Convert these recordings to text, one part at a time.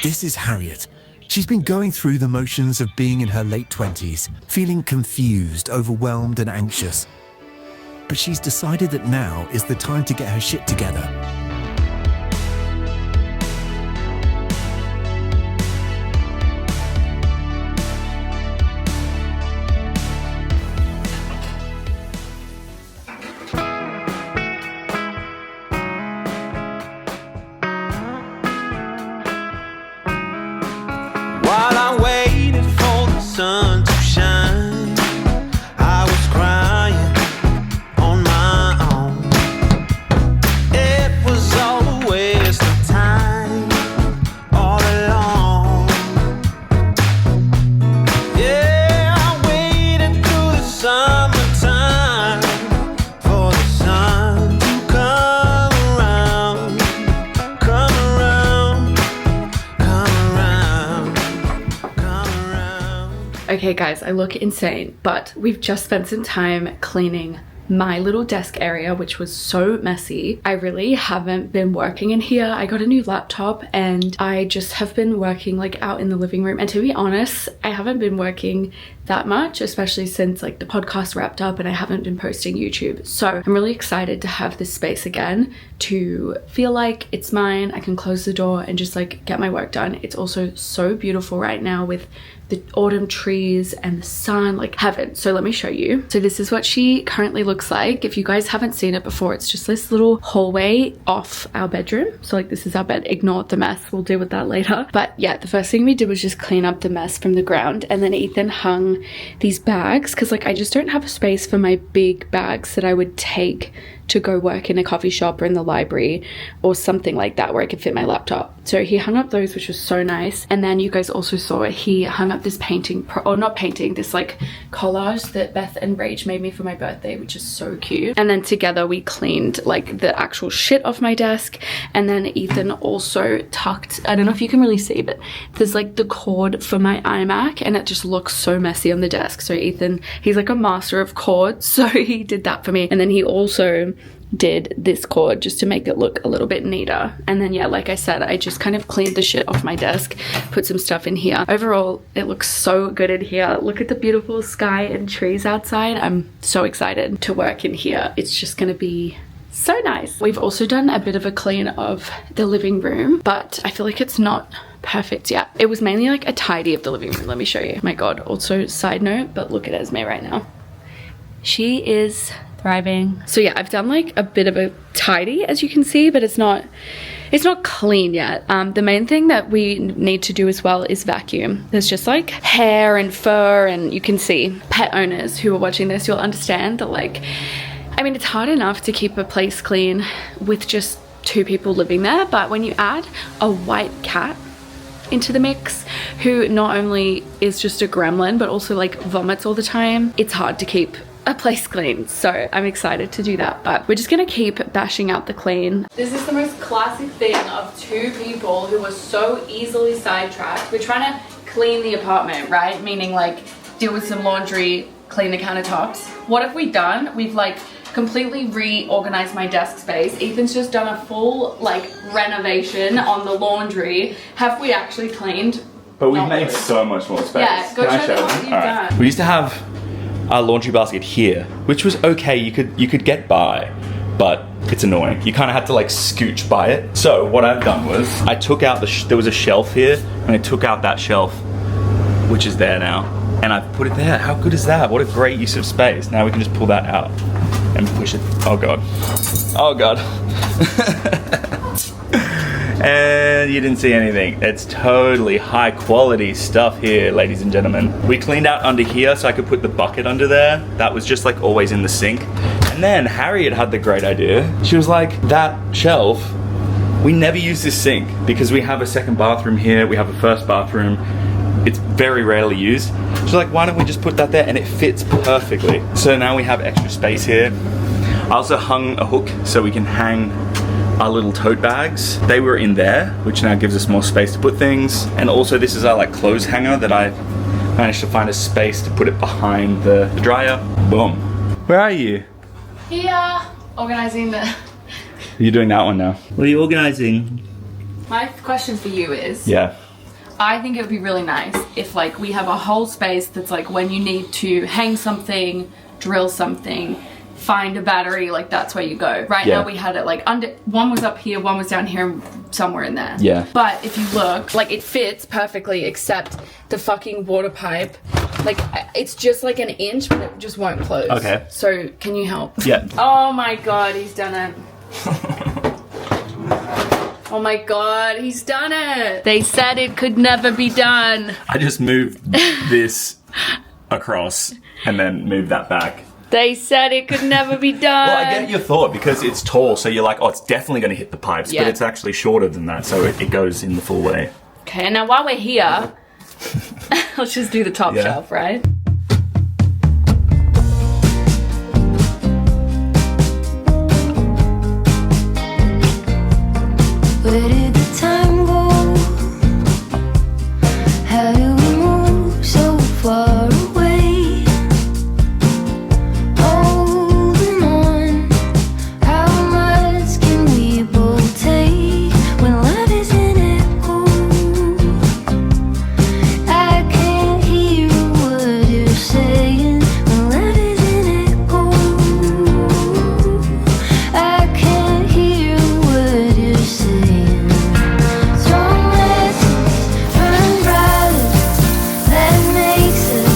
This is Harriet. She's been going through the motions of being in her late 20s, feeling confused, overwhelmed, and anxious. But she's decided that now is the time to get her shit together. While I waited for the sun to shine, I was crying on my own. It was all a waste of time, all along. Yeah, I waited through the summertime for the sun to come around, come around, come around. Okay guys, I look insane, but we've just spent some time cleaning my little desk area, which was so messy. I really haven't been working in here. I got a new laptop and I just have been working like out in the living room, and to be honest, I haven't been working that much, especially since like the podcast wrapped up and I haven't been posting YouTube. So I'm really excited to have this space again, to feel like it's mine. I can close the door and just like get my work done. It's also so beautiful right now with the autumn trees and the sun, like heaven. So let me show you. So this is what she currently looks like. If you guys haven't seen it before, it's just this little hallway off our bedroom. So like this is our bed. Ignore the mess, we'll deal with that later. But yeah, the first thing we did was just clean up the mess from the ground, and then Ethan hung these bags because like I just don't have a space for my big bags that I would take to go work in a coffee shop or in the library or something like that where I could fit my laptop. So he hung up those, which was so nice. And then you guys also saw it, he hung up this painting, or not painting, this like collage that Beth and Rach made me for my birthday, which is so cute. And then together we cleaned like the actual shit off my desk. And then Ethan also tucked, I don't know if you can really see, but there's like the cord for my iMac and it just looks so messy on the desk. So Ethan, he's like a master of cords, so he did that for me. And then he also did this cord just to make it look a little bit neater. And then yeah, like I said, I just kind of cleaned the shit off my desk, put some stuff in here. Overall, it looks so good in here. Look at the beautiful sky and trees outside. I'm so excited to work in here. It's just gonna be so nice. We've also done a bit of a clean of the living room, but I feel like it's not perfect yet. It was mainly like a tidy of the living room. Let me show you. My God, also side note, but look at Esme right now. She is thriving. So yeah, I've done like a bit of a tidy, as you can see, but it's not clean yet. The main thing that we need to do as well is vacuum. There's just like hair and fur, and you can see pet owners who are watching this, you'll understand that like, I mean, it's hard enough to keep a place clean with just 2 people living there, but when you add a white cat into the mix who not only is just a gremlin but also like vomits all the time, it's hard to keep a place clean. So I'm excited to do that, but we're just gonna keep bashing out the clean. This is the most classic thing of 2 people who are so easily sidetracked. We're trying to clean the apartment, right? Meaning like deal with some laundry, clean the countertops. What have we done? We've like completely reorganized my desk space. Ethan's just done a full like renovation on the laundry. Have we actually cleaned? But we've made so much more space. Yeah, go show them what you've done. We used to have our laundry basket here, which was okay. You could get by, but it's annoying. You kind of had to like scooch by it. So what I've done was I took out there was a shelf here, and I took out that shelf, which is there now, and I've put it there. How good is that? What a great use of space. Now we can just pull that out and push it. Oh God. Oh God. And you didn't see anything. It's totally high quality stuff here, ladies and gentlemen. We cleaned out under here so I could put the bucket under there. That was just like always in the sink. And then Harriet had the great idea. She was like, that shelf, we never use this sink because we have a second bathroom here, we have a first bathroom. It's very rarely used. She's like, why don't we just put that there? And it fits perfectly. So now we have extra space here. I also hung a hook so we can hang our little tote bags. They were in there, which now gives us more space to put things. And also this is our like clothes hanger that I managed to find a space to put it behind the dryer. Boom. Where are you? Here, organizing the... You're doing that one now. What are you organizing? My question for you is, Yeah. I think it would be really nice if like we have a whole space that's like when you need to hang something, drill something, find a battery, like that's where you go. Right Yeah. now we had it like under, one was up here, one was down here, and somewhere in there. Yeah. But if you look, like it fits perfectly except the fucking water pipe. Like it's just like an inch, but it just won't close. Okay. So can you help? Yeah. Oh my god, he's done it. Oh my god, he's done it! They said it could never be done. I just moved this across and then moved that back. They said it could never be done. Well, I get your thought because it's tall, so you're like, oh, it's definitely going to hit the pipes, Yeah. but it's actually shorter than that, so it goes in the full way. Okay, and now while we're here, let's just do the top Yeah. shelf, right? Where did the time go? How do we move so far away? Holding on, how much can we both take when love is an echo? I can't hear what you're saying when love is an echo. I can't hear what you're saying. Strong lessons from brothers that makes us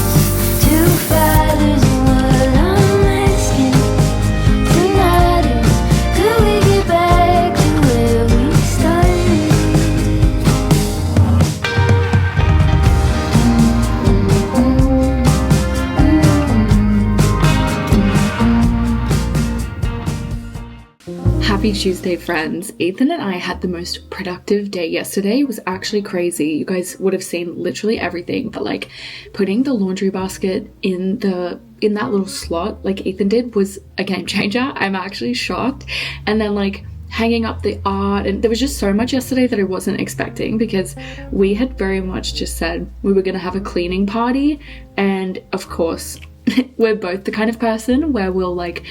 two fathers. And what I'm asking tonight is, could we get back to where we started? Happy Tuesday, friends. Ethan and I had the most productive day yesterday. It was actually crazy. You guys would have seen literally everything, but like putting the laundry basket in that little slot like Ethan did was a game changer. I'm actually shocked. And then like hanging up the art, and there was just so much yesterday that I wasn't expecting because we had very much just said we were going to have a cleaning party, and of course we're both the kind of person where we'll like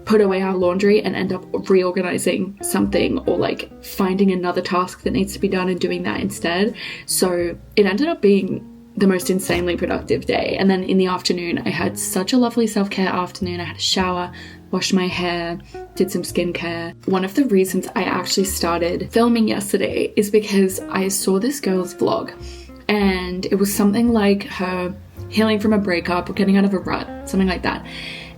put away our laundry and end up reorganizing something or like finding another task that needs to be done and doing that instead. So it ended up being the most insanely productive day. And then in the afternoon, I had such a lovely self-care afternoon. I had a shower, washed my hair, did some skincare. One of the reasons I actually started filming yesterday is because I saw this girl's vlog, and it was something like her healing from a breakup or getting out of a rut, something like that.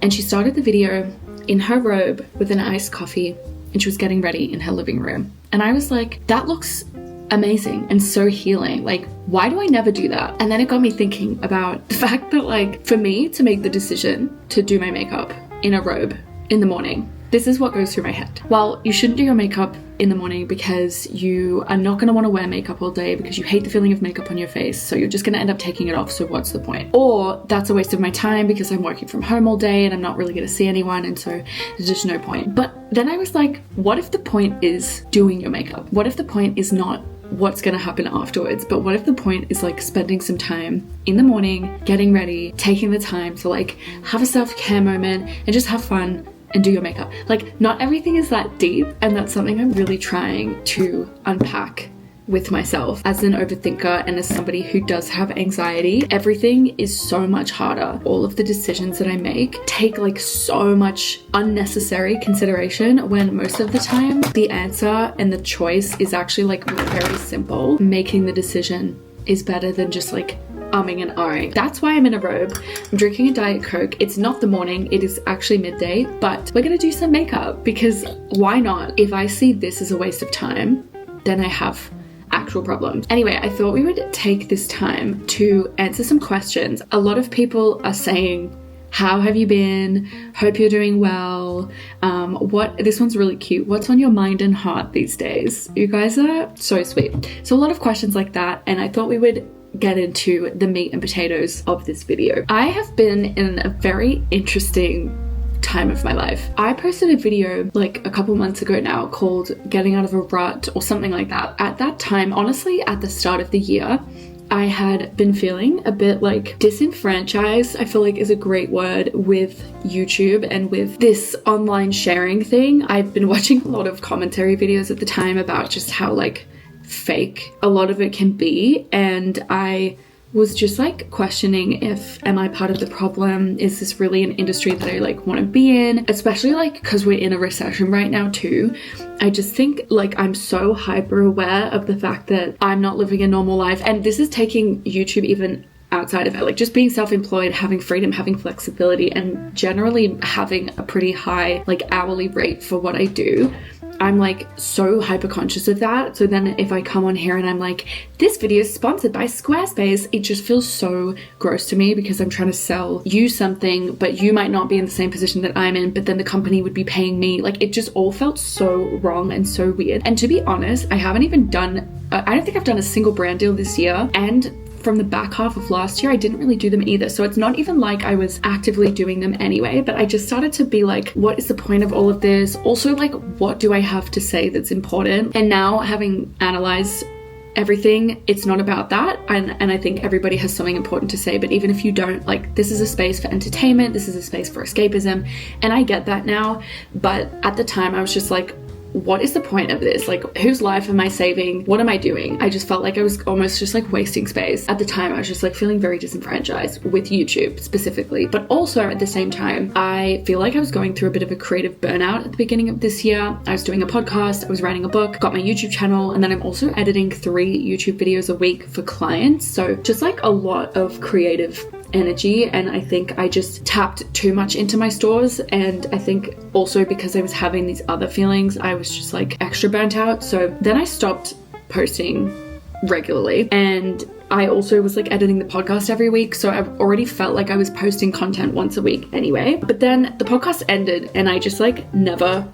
And she started the video in her robe with an iced coffee, and she was getting ready in her living room. And I was like, that looks amazing and so healing. Like, why do I never do that? And then it got me thinking about the fact that like for me to make the decision to do my makeup in a robe in the morning, this is what goes through my head. Well, you shouldn't do your makeup in the morning because you are not going to want to wear makeup all day because you hate the feeling of makeup on your face, so you're just going to end up taking it off, so what's the point? Or that's a waste of my time because I'm working from home all day and I'm not really going to see anyone, and so there's just no point. But then I was like, what if the point is doing your makeup? What if the point is not what's going to happen afterwards, but what if the point is like spending some time in the morning, getting ready, taking the time to like have a self-care moment and just have fun and do your makeup? Like, not everything is that deep, and that's something I'm really trying to unpack with myself. As an overthinker and as somebody who does have anxiety, everything is so much harder. All of the decisions that I make take like so much unnecessary consideration, when most of the time the answer and the choice is actually like very simple. Making the decision is better than just like umming and ahhing. That's why I'm in a robe. I'm drinking a Diet Coke. It's not the morning, it is actually midday, but we're gonna do some makeup because why not? If I see this as a waste of time, then I have actual problems. Anyway, I thought we would take this time to answer some questions. A lot of people are saying, how have you been? Hope you're doing well. This one's really cute. What's on your mind and heart these days? You guys are so sweet. So a lot of questions like that, and I thought we would get into the meat and potatoes of this video. I have been in a very interesting time of my life. I posted a video like a couple months ago now called Getting Out of a Rut or something like that. At that time, honestly, at the start of the year, I had been feeling a bit like disenfranchised, I feel like is a great word, with YouTube and with this online sharing thing. I've been watching a lot of commentary videos at the time about just how like fake a lot of it can be, and I was just like questioning if, am I part of the problem? Is this really an industry that I like want to be in? Especially like because we're in a recession right now too. I just think like I'm so hyper aware of the fact that I'm not living a normal life, and this is taking YouTube even outside of it, like just being self-employed, having freedom, having flexibility, and generally having a pretty high like hourly rate for what I do. I'm like so hyper conscious of that. So then if I come on here and I'm like, this video is sponsored by Squarespace, it just feels so gross to me because I'm trying to sell you something, but you might not be in the same position that I'm in, but then the company would be paying me. Like it just all felt so wrong and so weird. And to be honest, I haven't even done, I don't think I've done a single brand deal this year. And from the back half of last year, I didn't really do them either. So it's not even like I was actively doing them anyway, but I just started to be like, what is the point of all of this? Also, like, what do I have to say that's important? And now having analyzed everything, it's not about that. And I think everybody has something important to say, but even if you don't, like, this is a space for entertainment, this is a space for escapism. And I get that now. But at the time I was just like, what is the point of this? Like, whose life am I saving? What am I doing? I just felt like I was almost just like wasting space. At the time, I was just like feeling very disenfranchised with YouTube specifically. But also at the same time, I feel like I was going through a bit of a creative burnout at the beginning of this year. I was doing a podcast, I was writing a book, got my YouTube channel, and then I'm also editing 3 YouTube videos a week for clients. So just like a lot of creative energy, and I think I just tapped too much into my stores. And I think also because I was having these other feelings, I was just like extra burnt out. So then I stopped posting regularly, and I also was like editing the podcast every week, so I've already felt like I was posting content once a week anyway. But then the podcast ended and I just like never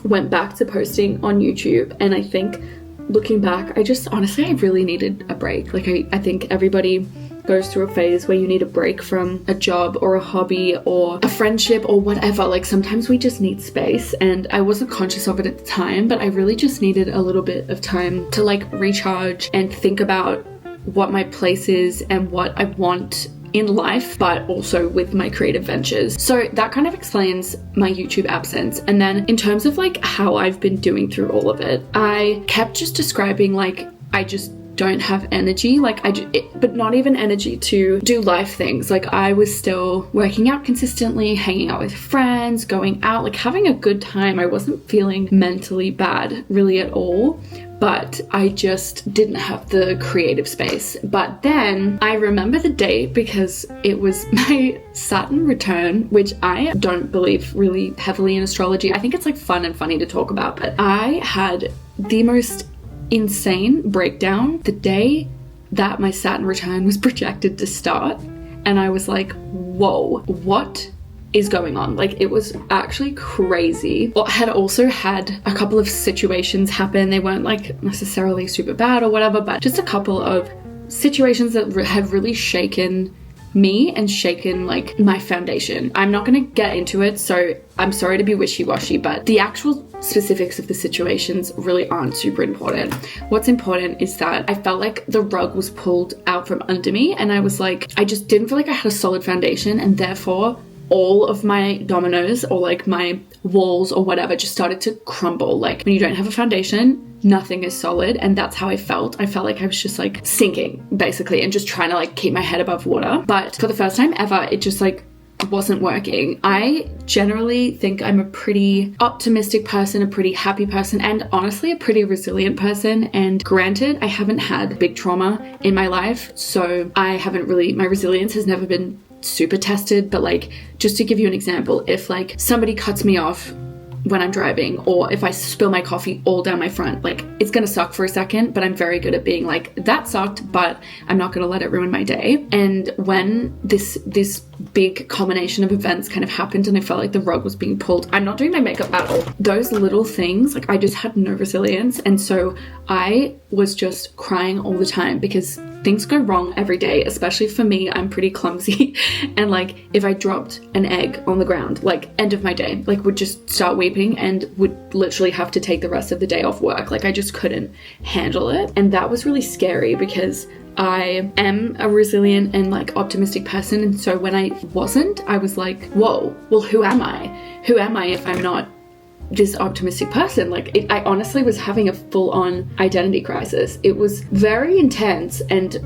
went back to posting on YouTube. And I think looking back, I just honestly, I really needed a break. Like I think everybody goes through a phase where you need a break from a job or a hobby or a friendship or whatever. Like sometimes we just need space, and I wasn't conscious of it at the time, but I really just needed a little bit of time to like recharge and think about what my place is and what I want in life, but also with my creative ventures. So that kind of explains my YouTube absence. And then in terms of like how I've been doing through all of it, I kept just describing like I just don't have energy, like but not even energy to do life things. Like I was still working out consistently, hanging out with friends, going out, like having a good time. I wasn't feeling mentally bad really at all, but I just didn't have the creative space. But then I remember the date because it was my Saturn return, which I don't believe really heavily in astrology. I think it's like fun and funny to talk about, but I had the most insane breakdown the day that my Saturn return was projected to start, and I was like, whoa, what is going on? Like it was actually crazy. Well, I had also had a couple of situations happen. They weren't like necessarily super bad or whatever, but just a couple of situations that have really shaken me and shaken like my foundation. I'm not going to get into it, so I'm sorry to be wishy-washy, but the actual specifics of the situations really aren't super important. What's important is that I felt like the rug was pulled out from under me, and I was like, I just didn't feel like I had a solid foundation, and therefore all of my dominoes or like my walls or whatever just started to crumble. Like when you don't have a foundation, nothing is solid, and that's how I felt. I felt like I was just like sinking basically and just trying to like keep my head above water. But for the first time ever, it just like wasn't working. I generally think I'm a pretty optimistic person, a pretty happy person, and honestly a pretty resilient person. And granted, I haven't had big trauma in my life, so I haven't really, my resilience has never been super tested. But like, just to give you an example, if like somebody cuts me off when I'm driving, or if I spill my coffee all down my front, like it's gonna suck for a second, but I'm very good at being like, that sucked, but I'm not gonna let it ruin my day. And when this big combination of events kind of happened and I felt like the rug was being pulled, I'm not doing my makeup at all. Those little things, like I just had no resilience. And so I was just crying all the time because things go wrong every day, especially for me. I'm pretty clumsy. And like if I dropped an egg on the ground, like end of my day, like would just start weeping and would literally have to take the rest of the day off work. Like I just couldn't handle it. And that was really scary because I am a resilient and like optimistic person. And so when I wasn't, I was like, whoa, well, who am I? Who am I if I'm not this optimistic person. Like, I honestly was having a full-on identity crisis. It was very intense and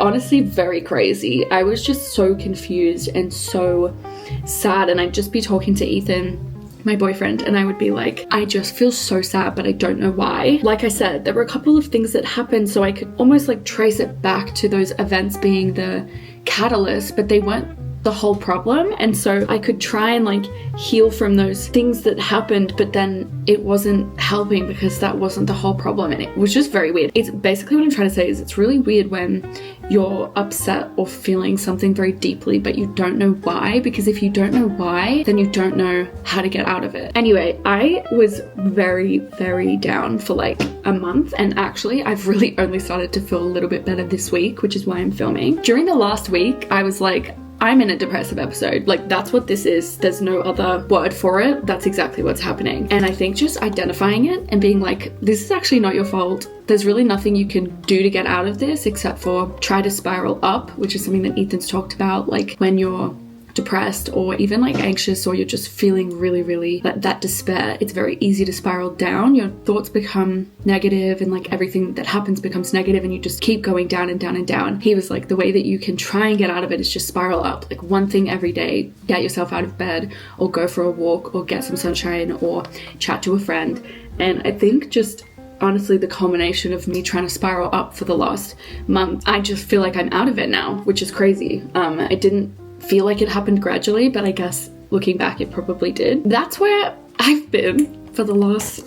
honestly very crazy. I was just so confused and so sad, and I'd just be talking to Ethan, my boyfriend, and I would be like, I just feel so sad, but I don't know why. Like I said, there were a couple of things that happened, so I could almost like trace it back to those events being the catalyst, but they weren't the whole problem. And so I could try and like heal from those things that happened, but then it wasn't helping because that wasn't the whole problem, and it was just very weird. It's basically what I'm trying to say is it's really weird when you're upset or feeling something very deeply, but you don't know why, because if you don't know why, then you don't know how to get out of it. Anyway, I was very, very down for like a month, and actually I've really only started to feel a little bit better this week, which is why I'm filming. During the last week, I was like, I'm in a depressive episode. Like, that's what this is. There's no other word for it. That's exactly what's happening. And I think just identifying it and being like, this is actually not your fault. There's really nothing you can do to get out of this except for try to spiral up, which is something that Ethan's talked about. Like, when you're depressed or even like anxious, or you're just feeling really, really like that despair, it's very easy to spiral down. Your thoughts become negative, and like everything that happens becomes negative, and you just keep going down and down and down. He was like, the way that you can try and get out of it is just spiral up. Like, one thing every day, get yourself out of bed, or go for a walk, or get some sunshine, or chat to a friend. And I think just honestly, the culmination of me trying to spiral up for the last month, I just feel like I'm out of it now, which is crazy. I didn't feel like it happened gradually, but I guess looking back it probably did. That's where I've been for the last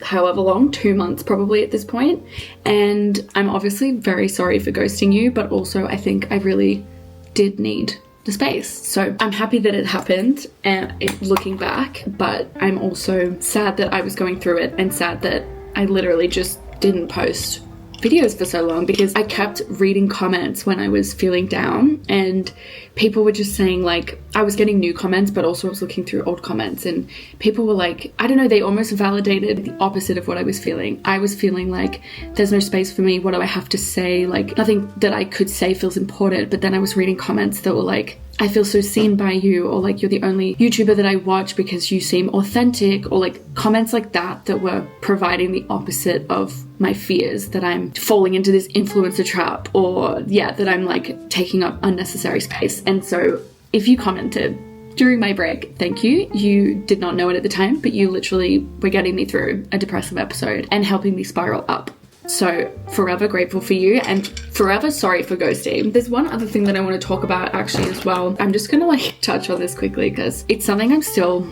however long, 2 months probably at this point. And I'm obviously very sorry for ghosting you, but also I think I really did need the space. So I'm happy that it happened, and looking back, but I'm also sad that I was going through it, and sad that I literally just didn't post videos for so long, because I kept reading comments when I was feeling down, and people were just saying, like, I was getting new comments, but also I was looking through old comments, and people were like, I don't know, they almost validated the opposite of what I was feeling. I was feeling like, there's no space for me, what do I have to say? Like, nothing that I could say feels important. But then I was reading comments that were like, I feel so seen by you, or like, you're the only YouTuber that I watch because you seem authentic, or like comments like that that were providing the opposite of my fears, that I'm falling into this influencer trap, or yeah, that I'm like taking up unnecessary space. And so if you commented during my break, thank you. You did not know it at the time, but you literally were getting me through a depressive episode and helping me spiral up. So forever grateful for you, and forever sorry for ghosting. There's one other thing that I want to talk about actually as well. I'm just gonna like touch on this quickly because it's something I'm still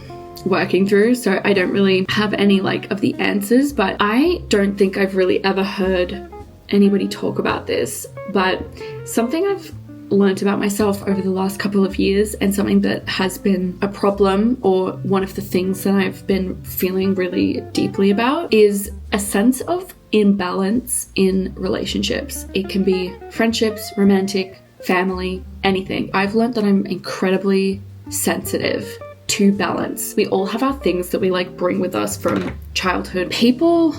working through, so I don't really have any like of the answers, but I don't think I've really ever heard anybody talk about this. But something I've learned about myself over the last couple of years, and something that has been a problem, or one of the things that I've been feeling really deeply about, is a sense of imbalance in relationships. It can be friendships, romantic, family, anything. I've learned that I'm incredibly sensitive to balance. We all have our things that we like bring with us from childhood. People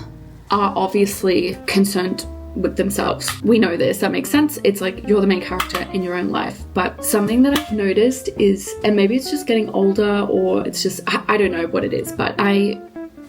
are obviously concerned with themselves. We know this, that makes sense. It's like you're the main character in your own life. But something that I've noticed is, and maybe it's just getting older, or it's just, I don't know what it is, but I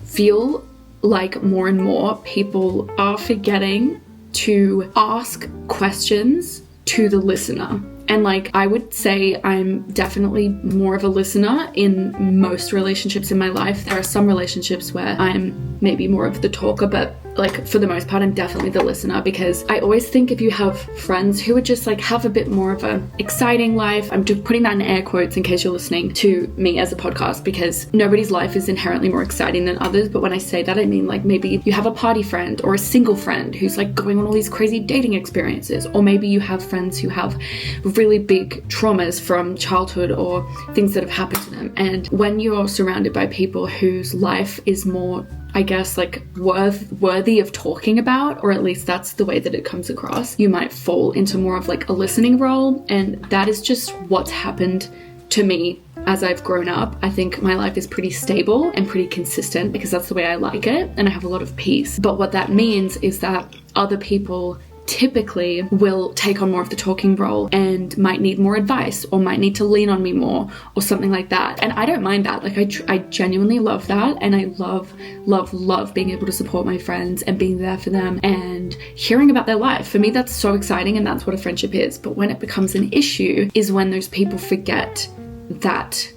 feel like more and more people are forgetting to ask questions to the listener. And like, I would say I'm definitely more of a listener in most relationships in my life. There are some relationships where I'm maybe more of the talker, but like for the most part, I'm definitely the listener, because I always think if you have friends who would just like have a bit more of a exciting life, I'm just putting that in air quotes in case you're listening to me as a podcast, because nobody's life is inherently more exciting than others. But when I say that, I mean like maybe you have a party friend or a single friend who's like going on all these crazy dating experiences, or maybe you have friends who have really big traumas from childhood or things that have happened to them. And when you're surrounded by people whose life is more, I guess, like worthy of talking about, or at least that's the way that it comes across, you might fall into more of like a listening role. And that is just what's happened to me as I've grown up. I think my life is pretty stable and pretty consistent because that's the way I like it, and I have a lot of peace. But what that means is that other people typically will take on more of the talking role and might need more advice or might need to lean on me more or something like that. And I don't mind that. Like I genuinely love that, and I love being able to support my friends and being there for them and hearing about their life. For me, that's so exciting, and that's what a friendship is. But when it becomes an issue is when those people forget that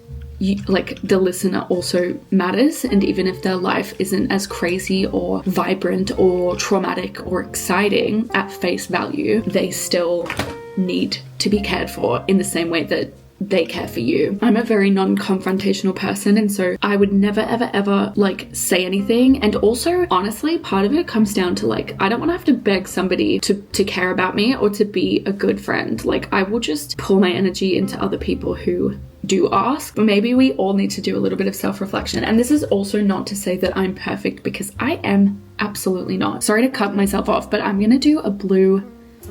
like the listener also matters, and even if their life isn't as crazy or vibrant or traumatic or exciting at face value, they still need to be cared for in the same way that they care for you. I'm a very non-confrontational person, and so I would never ever like say anything. And also, honestly, part of it comes down to like, I don't want to have to beg somebody to care about me or to be a good friend. Like, I will just pour my energy into other people who do ask. But maybe we all need to do a little bit of self-reflection. And this is also not to say that I'm perfect, because I am absolutely not. Sorry to cut myself off, but I'm gonna do a blue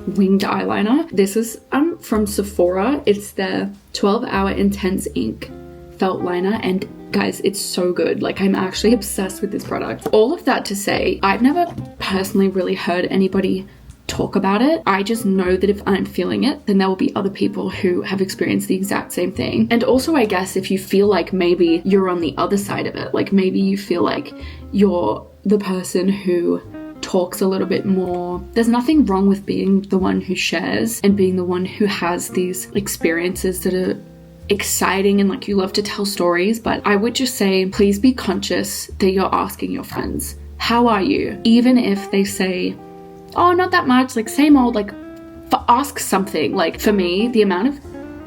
winged eyeliner. This is from Sephora. It's their 12-hour intense ink felt liner, and guys, it's so good. Like, I'm actually obsessed with this product. All of that to say, I've never personally really heard anybody talk about it. I just know that if I'm feeling it, then there will be other people who have experienced the exact same thing. And also, I guess if you feel like maybe you're on the other side of it, like maybe you feel like you're the person who talks a little bit more, there's nothing wrong with being the one who shares and being the one who has these experiences that are exciting and like you love to tell stories. But I would just say, please be conscious that you're asking your friends, how are you? Even if they say, oh, not that much, like same old, like ask something. Like for me, the amount of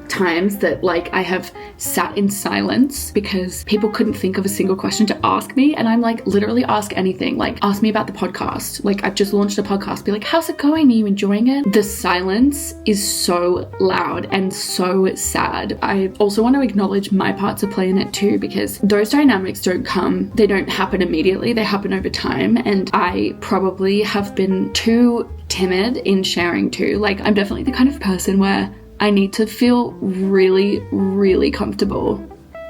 times that like I have sat in silence because people couldn't think of a single question to ask me, and I'm like, literally ask anything. Like, ask me about the podcast. Like, I've just launched a podcast, be like, how's it going? Are you enjoying it? The silence is so loud and so sad. I also want to acknowledge my part to play in it too, because those dynamics they don't happen immediately, they happen over time. And I probably have been too timid in sharing too. Like, I'm definitely the kind of person where I need to feel really, really comfortable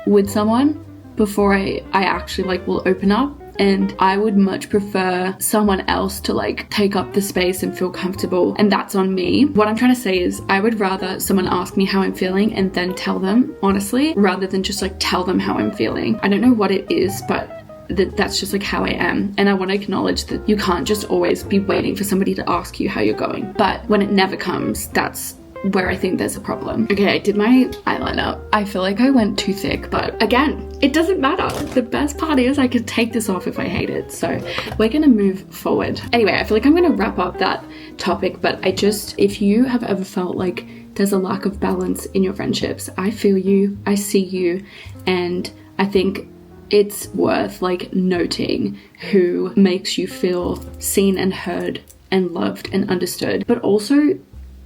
with someone before I actually like will open up. And I would much prefer someone else to like take up the space and feel comfortable, and that's on me. What I'm trying to say is I would rather someone ask me how I'm feeling and then tell them honestly, rather than just like tell them how I'm feeling. I don't know what it is, but that's just like how I am. And I want to acknowledge that you can't just always be waiting for somebody to ask you how you're going. But when it never comes, that's where I think there's a problem. Okay, I did my eyeliner. I feel like I went too thick, but again, it doesn't matter. The best part is I could take this off if I hate it. So we're gonna move forward. Anyway, I feel like I'm gonna wrap up that topic, but if you have ever felt like there's a lack of balance in your friendships, I feel you, I see you, and I think it's worth like noting who makes you feel seen and heard and loved and understood, but also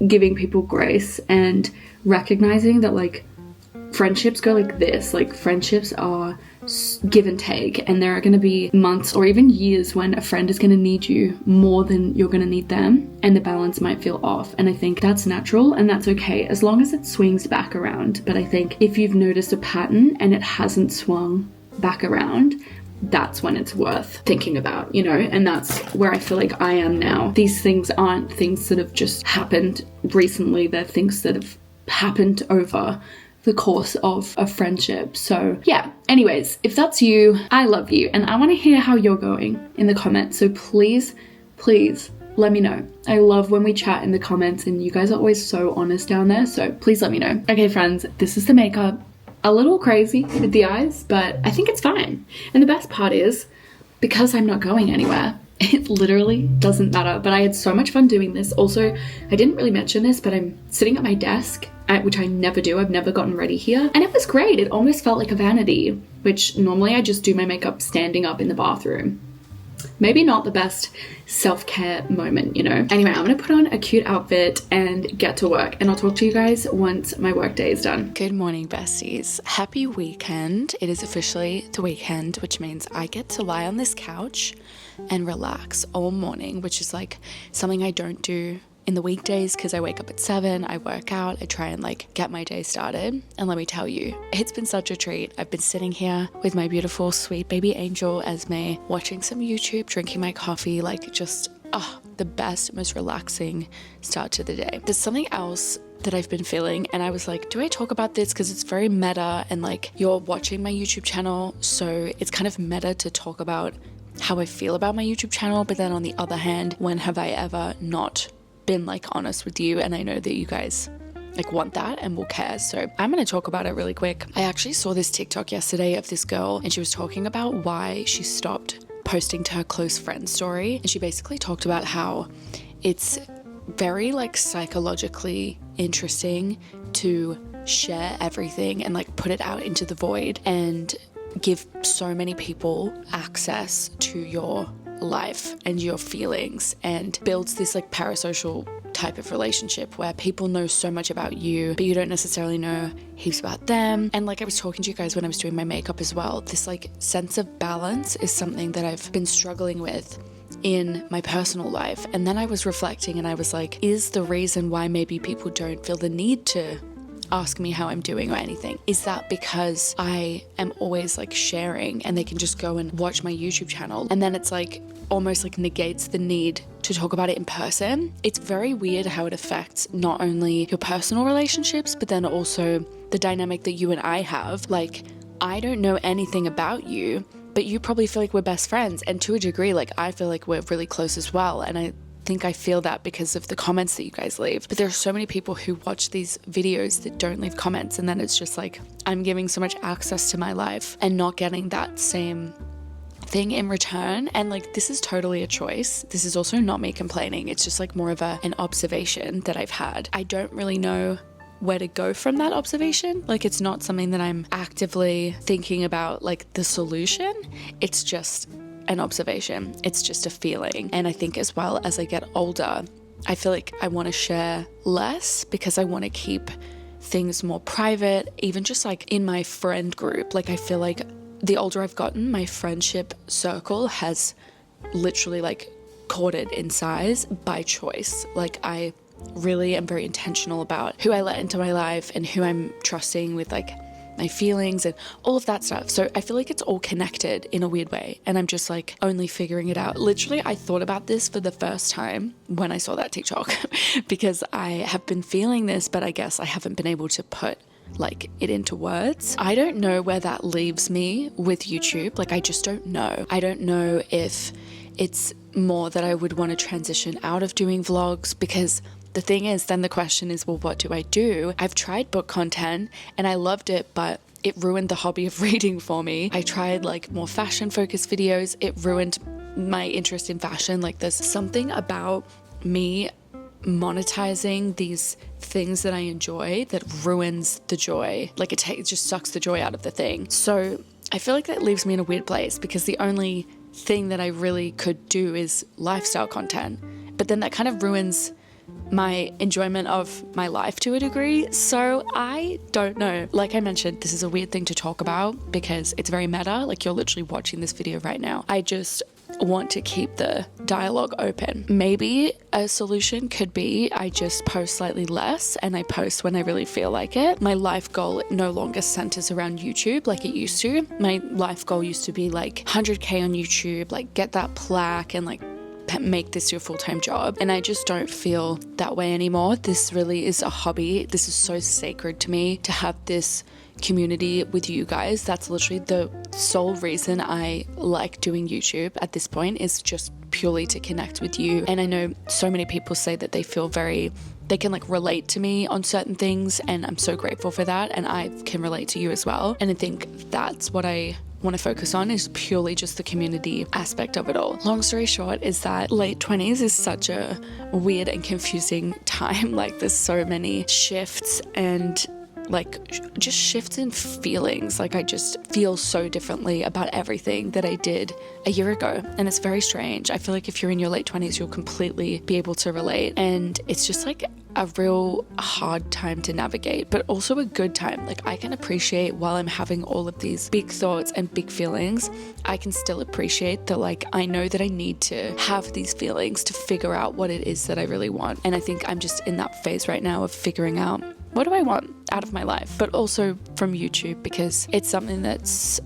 giving people grace and recognizing that like friendships go like this. Like, friendships are give and take, and there are going to be months or even years when a friend is going to need you more than you're going to need them, and the balance might feel off. And I think that's natural and that's okay, as long as it swings back around. But I think if you've noticed a pattern and it hasn't swung back around, that's when it's worth thinking about, you know. And that's where I feel like I am now. These things aren't things that have just happened recently, they're things that have happened over the course of a friendship. So yeah, anyways, if that's you, I love you, and I want to hear how you're going in the comments. So please let me know. I love when we chat in the comments, and you guys are always so honest down there, so please let me know. Okay friends, this is the makeup. A little crazy with the eyes, but I think it's fine. And the best part is, because I'm not going anywhere, it literally doesn't matter. But I had so much fun doing this. Also, I didn't really mention this, but I'm sitting at my desk, which I never do. I've never gotten ready here. And it was great. It almost felt like a vanity, which normally I just do my makeup standing up in the bathroom. Maybe not the best self-care moment, you know. Anyway, I'm gonna put on a cute outfit and get to work, and I'll talk to you guys once my work day is done. Good morning, besties. Happy weekend. It is officially the weekend, which means I get to lie on this couch and relax all morning, which is like something I don't do in the weekdays because I wake up at 7, I work out, I try and like get my day started. And let me tell you, it's been such a treat. I've been sitting here with my beautiful sweet baby angel Esme, watching some YouTube, drinking my coffee, like just the best, most relaxing start to the day. There's something else that I've been feeling, and I was like, do I talk about this? Because it's very meta, and like, you're watching my YouTube channel, so it's kind of meta to talk about how I feel about my YouTube channel. But then on the other hand, when have I ever not been like honest with you? And I know that you guys like want that and will care, so I'm gonna talk about it really quick. I actually saw this TikTok yesterday of this girl, and she was talking about why she stopped posting to her close friend story. And she basically talked about how it's very like psychologically interesting to share everything and like put it out into the void and give so many people access to your life and your feelings, and builds this like parasocial type of relationship where people know so much about you, but you don't necessarily know heaps about them. And like I was talking to you guys when I was doing my makeup as well, this like sense of balance is something that I've been struggling with in my personal life. And then I was reflecting, and I was like, is the reason why maybe people don't feel the need to ask me how I'm doing or anything, is that because I am always like sharing, and they can just go and watch my YouTube channel, and then it's like almost like negates the need to talk about it in person? It's very weird how it affects not only your personal relationships, but then also the dynamic that you and I have. Like, I don't know anything about you, but you probably feel like we're best friends, and to a degree, like I feel like we're really close as well. And I think I feel that because of the comments that you guys leave. But there are so many people who watch these videos that don't leave comments, and then it's just like I'm giving so much access to my life and not getting that same thing in return. And like, this is totally a choice. This is also not me complaining. It's just like more of an observation that I've had. I don't really know where to go from that observation. Like, it's not something that I'm actively thinking about like the solution. It's just an observation. It's just a feeling. And I think as well, as I get older, I feel like I want to share less because I want to keep things more private, even just like in my friend group. Like, I feel like the older I've gotten, my friendship circle has literally like courted in size by choice. Like, I really am very intentional about who I let into my life and who I'm trusting with like my feelings and all of that stuff. So I feel like it's all connected in a weird way, and I'm just like only figuring it out. Literally, I thought about this for the first time when I saw that TikTok because I have been feeling this, but I guess I haven't been able to put like it into words. I don't know where that leaves me with YouTube. Like, I just don't know. I don't know if it's more that I would want to transition out of doing vlogs, because the thing is, then the question is, well, what do I do? I've tried book content and I loved it, but it ruined the hobby of reading for me. I tried like more fashion focused videos. It ruined my interest in fashion. Like, there's something about me monetizing these things that I enjoy that ruins the joy. Like, it just sucks the joy out of the thing. So I feel like that leaves me in a weird place, because the only thing that I really could do is lifestyle content. But then that kind of ruins my enjoyment of my life to a degree. So I don't know. Like I mentioned, this is a weird thing to talk about because it's very meta. Like, you're literally watching this video right now. I just want to keep the dialogue open. Maybe a solution could be I just post slightly less and I post when I really feel like it. My life goal no longer centers around YouTube like it used to. My life goal used to be like 100K on YouTube, like get that plaque and like make this your full-time job. And I just don't feel that way anymore. This really is a hobby. This is so sacred to me to have this community with you guys. That's literally the sole reason I like doing YouTube at this point, is just purely to connect with you. And I know so many people say that they feel they can like relate to me on certain things, and I'm so grateful for that, and I can relate to you as well. And I think that's what I want to focus on, is purely just the community aspect of it all. Long story short is that late 20s is such a weird and confusing time. Like, there's so many shifts and like just shifts in feelings. Like, I just feel so differently about everything that I did a year ago, and it's very strange. I feel like if you're in your late 20s, you'll completely be able to relate, and it's just like a real hard time to navigate, but also a good time. Like, I can appreciate, while I'm having all of these big thoughts and big feelings, I can still appreciate that, like, I know that I need to have these feelings to figure out what it is that I really want. And I think I'm just in that phase right now of figuring out, what do I want out of my life? But also from YouTube, because it's something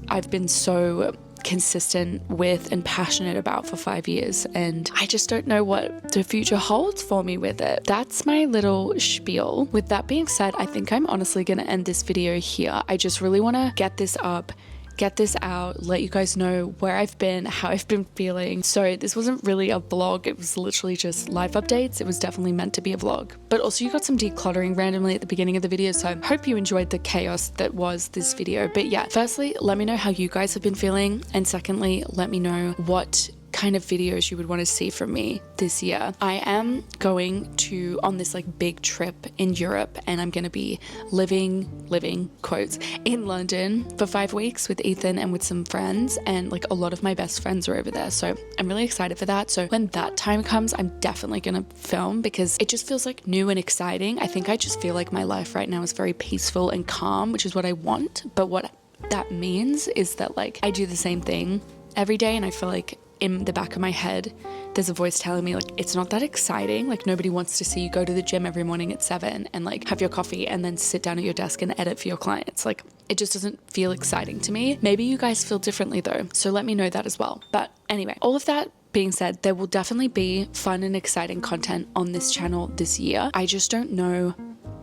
I've been so consistent with and passionate about for 5 years, and I just don't know what the future holds for me with it. That's my little spiel. With that being said, I think I'm honestly gonna end this video here. I just really want to get this up, get this out, let you guys know where I've been, how I've been feeling. So this wasn't really a vlog, it was literally just life updates. It was definitely meant to be a vlog, but also you got some decluttering randomly at the beginning of the video, so I hope you enjoyed the chaos that was this video. But yeah, firstly, let me know how you guys have been feeling, and secondly, let me know what kind of videos you would want to see from me this year. I am going on this like big trip in Europe, and I'm going to be living quotes in London for 5 weeks with Ethan and with some friends, and like a lot of my best friends are over there, so I'm really excited for that. So when that time comes, I'm definitely going to film, because it just feels like new and exciting. I think I just feel like my life right now is very peaceful and calm, which is what I want, but what that means is that like I do the same thing every day, and I feel like in the back of my head there's a voice telling me like it's not that exciting. Like nobody wants to see you go to the gym every morning at 7 and like have your coffee and then sit down at your desk and edit for your clients. Like it just doesn't feel exciting to me. Maybe you guys feel differently though, so let me know that as well. But anyway, all of that being said, there will definitely be fun and exciting content on this channel this year. I just don't know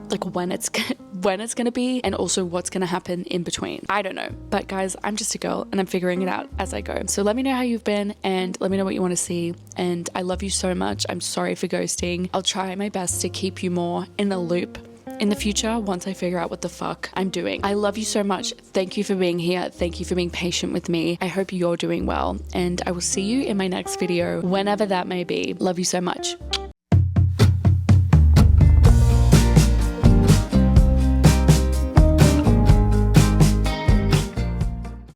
like when it's gonna be, and also what's gonna happen in between. I don't know, but guys, I'm just a girl and I'm figuring it out as I go. So let me know how you've been, and let me know what you want to see, and I love you so much. I'm sorry for ghosting. I'll try my best to keep you more in the loop in the future once I figure out what the fuck I'm doing. I love you so much. Thank you for being here. Thank you for being patient with me. I hope you're doing well, and I will see you in my next video, whenever that may be. Love you so much.